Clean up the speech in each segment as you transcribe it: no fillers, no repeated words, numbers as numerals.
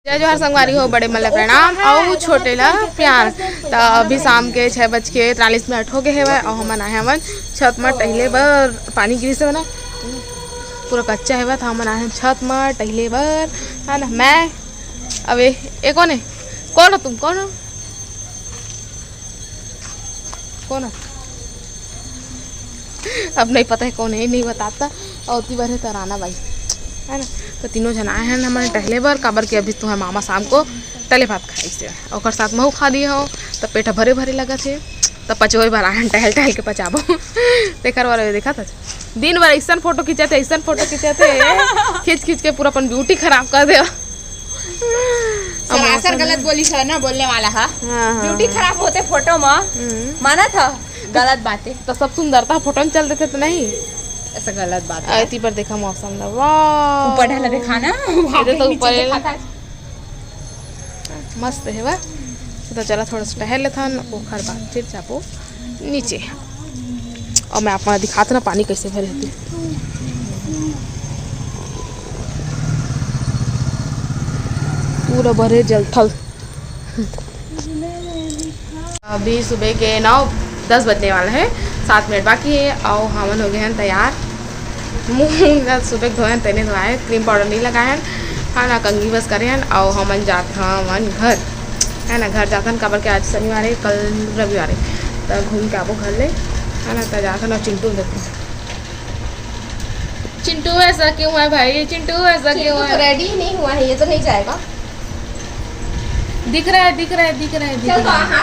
जय जोहर संगवारी हो, बड़े मन प्रणाम और छोटे ला प्यार। तो अभी शाम के 6:43 हो गए है और हमन आए हवन छत में टहले बर। पानी गिरी से ना पूरा कच्चा है तो हमन आए छत में टहले बर, है ना। मैं अब ये कौन है? कौन हो तुम? कौन हो? कौन हो? अब नहीं पता है कौन है, नहीं बताता। और उतनी बार है तराना भाई, है ना। तो तीनों जन आए हैं हमारे टहले बर काबर के अभी तुम्हारे मामा शाम को तले भात खाई से और साथ महू खा दिए हो तो पेट भरे भरे लगा थे। तो पचोई बार आए टहल टहल के पचाबो। देखा वाला देखा था दिन भर ऐसा फोटो खिंचाते, ऐसा फोटो खिंचाते, खींच खींच के पूरा अपन ब्यूटी खराब कर दे। सरासर गलत बोली है ना, बोलने वाला है ब्यूटी खराब होते फोटो में, माना था गलत बातें। तो सब सुंदरता फोटो में चल देते तो नहीं, ऐसा गलत बात है। इतनी पर देखा मौसम ना, वाह ऊपर ढला देखा ना, तो ऊपर मस्त है वाह। तो चला थोड़ा सा टहल लेता ओखर बाद फिर जाबो नीचे। और मैं आपको दिखाता ना पानी कैसे भरे होती। पूरा भरे जलथल। अभी सुबह के 9:10 बजने वाला है, 7 मिनट बाकी है और हमन हो गए हैं तैयार। मुँह सुबह धोए हैं, तेने धोए, क्रीम पाउडर नहीं लगाए हैं, हाँ ना, कंघी बस करे हैं। और हमन जाते हमन घर, है ना, घर जाते हैं काबर के आज शनिवार है, कल रविवार है। तो घूम के आबो घर ले, है ना। तो जाते ना चिंटू देखो, चिंटू ऐसा क्यों है भाई? चिंटू ऐसा क्यों है? रेडी नहीं हुआ है, ये तो नहीं जाएगा। दिख रहा है, दिख रहा है, दिख रहा है, दिख रहा है।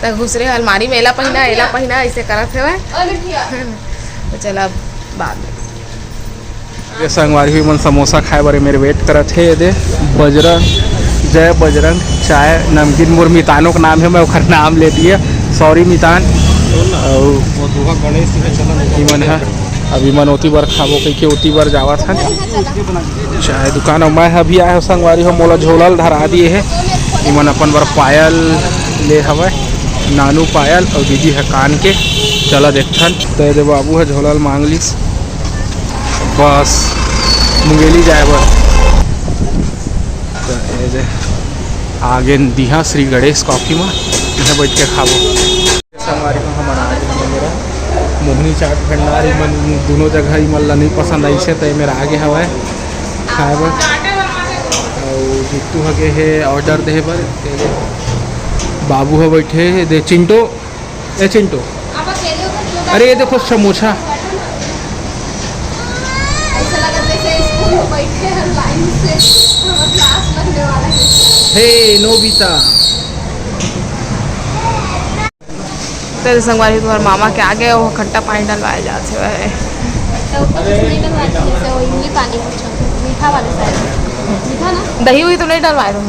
तो घुस रहे अलमारी में, एला पहिना ऐसे करत है। तो चला बाद में संगवारी हुई मन समोसा खाए बारे मेरे वेट करत है। दे बजरंग, जय बजरंग चाय नमकीन। मोर मितानों का नाम है, मैं ओखर नाम ले दिए, सॉरी मितान। मन है अभी मन ओती बार खाबो कही के ओती बार जावा था चाय दुकान। और मैं अभी आया हूँ संगवारी हो, मोला झोलल धरा दिए है। इमन अपन बार पायल ले हवा, नानू पायल और दीदी है कान के। चला देखथन तो दे बाबू है झोलल मांग लिस, बस मुंगेली जाए बर। तो आगे दिहा श्री गणेश कॉफी में यहाँ बैठ के खाबो। संगवारी को हमारा मेरा मोहनी चाट भंडार मन दोनों जगह मन ला नहीं पसंद आई से, तो मेरा आगे हवा खाए बर। और जितू हगे है ऑर्डर दे बर, बाबू है बैठे दे। चिंटो, ए चिंटो, अरे ये देखो समोसा। हे नोबिता, तेरे संगवारी तुम्हारे मामा के आगे वो खट्टा पानी डलवाए जाते हुए। दही हुई तो नहीं डलवाए तुम।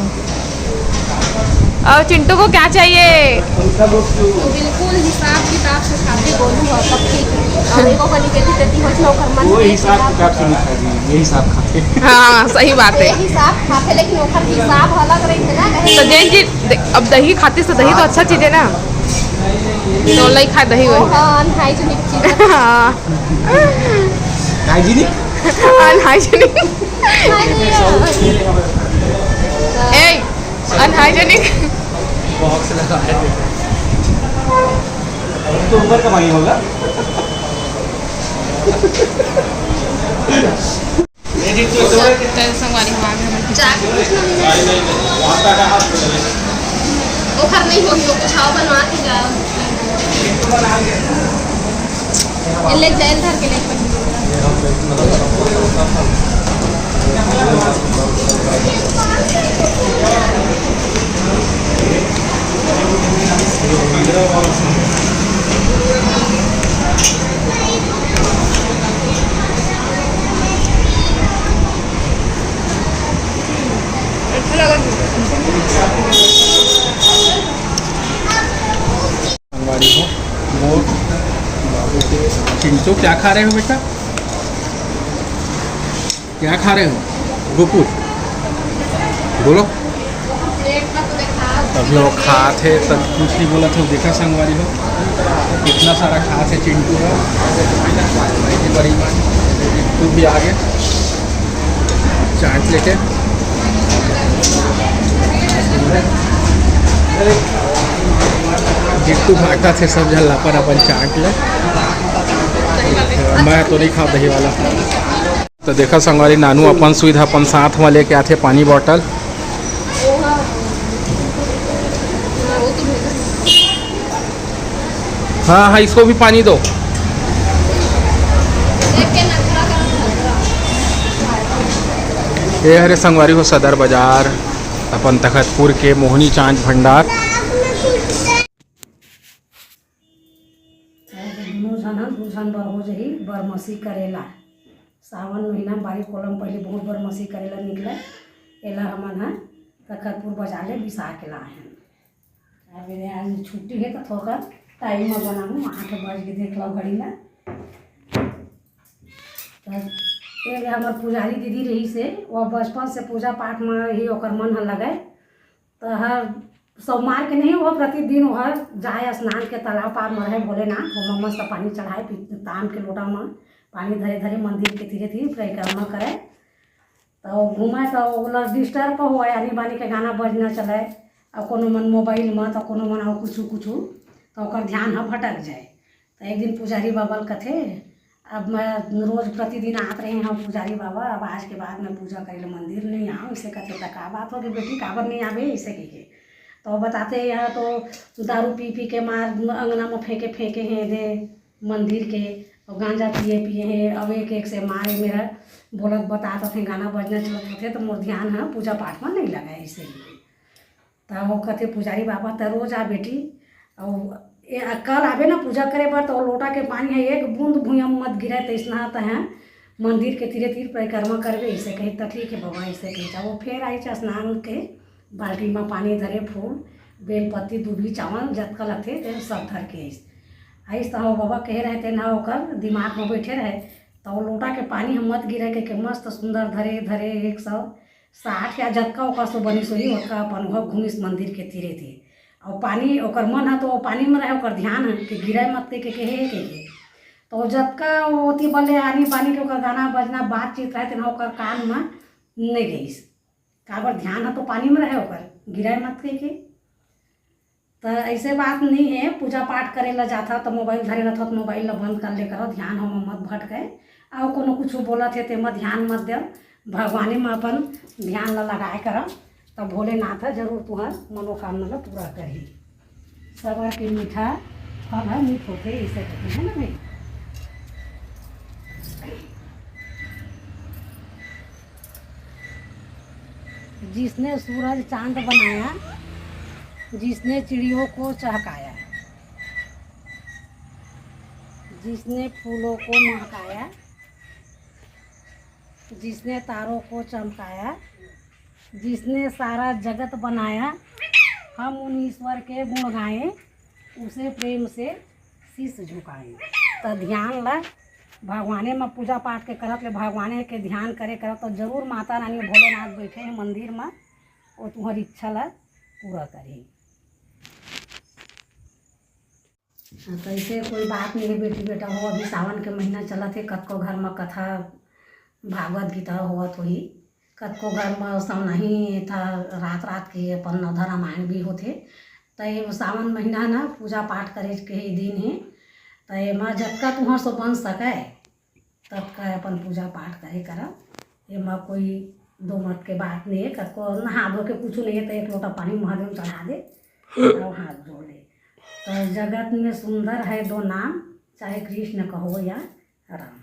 और चिंटू को क्या चाहिए? बिल्कुल हिसाब किताब से खाते बोलूँगा तब ठीक है। और एको कली के देती हो नौकर मन वो हिसाब किताब से नहीं खाती, ये हिसाब खाते। हाँ सही बात है, हिसाब खाते, लेकिन ओखर हिसाब अलग रही है ना। तो जैन जी अब दही खाती तो दही तो अच्छा चीज़ है ना, तो नहीं खाए दही वही। हाँ अनहाइजीनिक चीज़। हाँ हाइजीनिक, अनहाइजीनिक, ए अनहाइजीनिक बॉक्स लगाए तो ऊपर कमाई होगा। ओखर नहीं होगी, वो कुछ आओ बनवा के जाओ। ले जेल धर के ले चिंटू क्या खा रहे हो बेटा? क्या खा रहे हो? गोकुल बोलो। तब लोग खाते तब कुछ नहीं बोला था, देखा संगवारी हो कितना सारा खाते चिंटू है। बड़ी तू भी आ गए चाट लेके। तू बांटा थे सब झल्ला पर अपन चाट ले। मैं तो नहीं खाओ दही वाला। तो देखा संगवारी नानू अपन सुविधा अपन साथ में लेके आते पानी बॉटल। हाँ हाँ इसको भी पानी दो। ये हरे संगवारी हो सदर बाजार अपन तखतपुर के मोहनी चाट भंडार। दू झन बर हो जही बरमसी करेला। सावन महीना बारी कोलम पहले बहुत बरमसी करेला निकले। एला हमन ह तखतपुर बाजार ले बिसा के लाए हैं। अबे आज छुट्टी है तो थोड़ा टाइम में बनाऊँ 8 बज के देख लो घड़ी में। एक हमार पुजारी दीदी रही से वो बचपन से पूजा पाठ में ही ओकर मन लगे। तो हर सोमवार के नहीं वो प्रतिदिन वह जाए स्नान के तालाब पार में रहे भोलेनाथ वो मस्त पानी चढ़ाए ताम के लोटा में पानी धरे धरे मंदिर के धीरे धीरे परिक्रमा करे। तो घूमे तो वो डिस्टर्ब हुआ आनी बानी के गाना बजना चले और कोनो मन मोबाइल में तो कोनो मन और कुछ तो ओकर ध्यान ह भटक जाए। तो एक दिन पुजारी बाबा कथे अब मैं रोज़ प्रतिदिन आत रहे हैं पुजारी बाबा अब आज के बाद मैं पूजा करे मंदिर नहीं आऊँ। इसे कथे तक का बात हो कि बेटी काबर नहीं आवे इसे कहे। तो बताते यहाँ तो दारू पी के मार अंगना में फेंके हैं दे मंदिर के और गांजा पिए हैं। अब एक से मारे मेरा बोलत बताते थे गाना बजना चलते थे तो मोर ध्यान है पूजा पाठ में नहीं लगा इसीलिए। तो वो कहते पुजारी बाबा तो रोज आ बेटी और कल आवे ना पूजा करे पर तो लोटा के पानी है एक बूंद भूया मत गिरे तो इसना तो है मंदिर के तीरे तीर परिक्रमा करवे इसे कही तो ठीक है बाबा इसे कही। वो फिर आई स्नान के बाल्टी में पानी धरे फूल बेलपत्ती दूबी चावल जतका लगते थे सब धर के आइस तो हाँ बाबा कह रहे थे ना होकर दिमाग में बैठे रहे। तो लोटा के पानी हम मत गिरे के मस्त सुंदर धरे धरे 160 या जतका ओकर सो बनी सोही ओका अपन घूमिस मंदिर के तीरे थे और पानी ओकर मन है तो वो पानी में रहे ओकर ध्यान है कि गिरे मत के तो जतका ओती बले आनी बानी के ओकर गाना बजना बातचीत रहे ना ओकर कान में नहीं गईस काबर ध्यान है तो पानी में रहे ओकर गिरे मत के। तो ऐसे बात नहीं है पूजा पाठ करे ला जाता तो मोबाइल धरे रहता तो मोबाइल ला बंद कर ले करो ध्यान हम मत भटके और कोनो कुछ बोला थे ते मत ध्यान मत दे भगवानी में अपन ध्यान ला लगाए करो तो भोलेनाथ जरूर तुम्हार मनोकामना ला पूरा करी। सब के मीठा फल है मीठ होते इसे कहते हैं ना भाई। जिसने सूरज चांद बनाया जिसने चिड़ियों को चहकाया जिसने फूलों को महकाया जिसने तारों को चमकाया जिसने सारा जगत बनाया हम उन ईश्वर के गुण गाएं उसे प्रेम से शीश झुकाएं। तो ध्यान ला भगवाने में पूजा पाठ के करत ले भगवाने के ध्यान करे करत तो जरूर माता रानी भोलेनाथ बैठे हैं मंदिर में और तुम्हारी इच्छा ला पूरा करी। तो ऐसे कोई बात नहीं है बेटी बेटा हो अभी सावन के महीना चला थे कतको घर में कथा भागवत गीता होवत होही कतको घर में सवनाही था रात के अपन नवधा रामायण भी होते। तो ये सावन महीना ना पूजा पाठ करे के ही दिन है। तो एमा जतका तुहर सो बन सके ततका अपन पूजा पाठ करे कर एमा कोई दो मत के बात नहीं है। कतको नहा धो के कुछ नहीं है तो एक लोटा पानी महादेव चढ़ा दे और हाथ जोड़ ले। तो जगत में सुंदर है दो नाम चाहे कृष्ण कहो या राम।